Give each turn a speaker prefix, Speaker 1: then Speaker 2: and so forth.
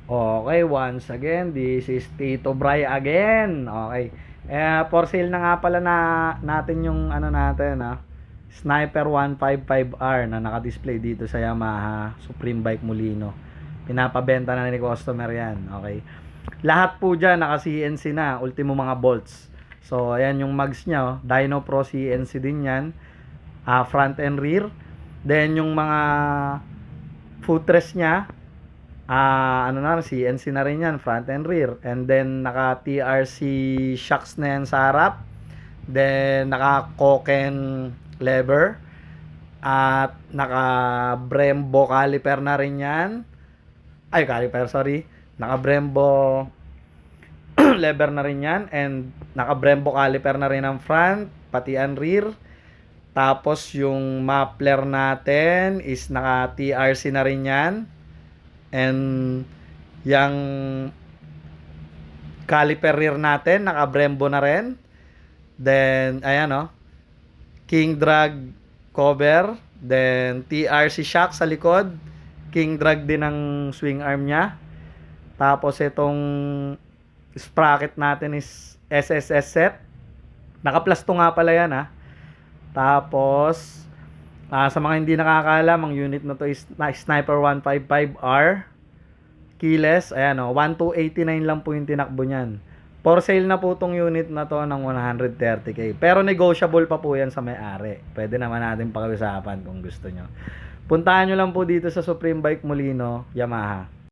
Speaker 1: Okay, once again, this is Tito Bray again. Okay. For sale na nga pala natin yung ano natin, Sniper 155R na naka-display dito sa Yamaha Supreme Bike Molino. Pinapabenta na ni customer yan. Okay. Lahat po dyan naka-CNC na, ultimo mga bolts. So, ayan yung mags niya, Dyno Pro CNC din yan. Front and rear. Then, yung mga footrest niya, ano na, CNC na rin yan, front and rear. And then, naka TRC shocks na yan sa harap. Then, naka Koken lever. At naka Brembo caliper na rin yan. Ay, caliper, sorry. Naka Brembo lever na rin yan. And naka Brembo caliper na rin ang front, pati ang rear. Tapos, yung muffler natin is naka TRC na rin yan. And yung caliper rear natin naka Brembo na rin. Then ayan King drag cover, then TRC shock sa likod, King drag din ang swing arm niya. Tapos itong sprocket natin is SSS set. Naka-plus 2 nga pala yan Tapos sa mga hindi nakakaalam, ang unit na to is Sniper 155R keyless. Ayan 1289 lang po yung tinakbo niyan. For sale na po tong unit na to ng 130k. Pero negotiable pa po yan sa may-ari. Pwede naman natin pag-usapan kung gusto nyo. Puntahan nyo lang po dito sa Supreme Bike Molino, Yamaha.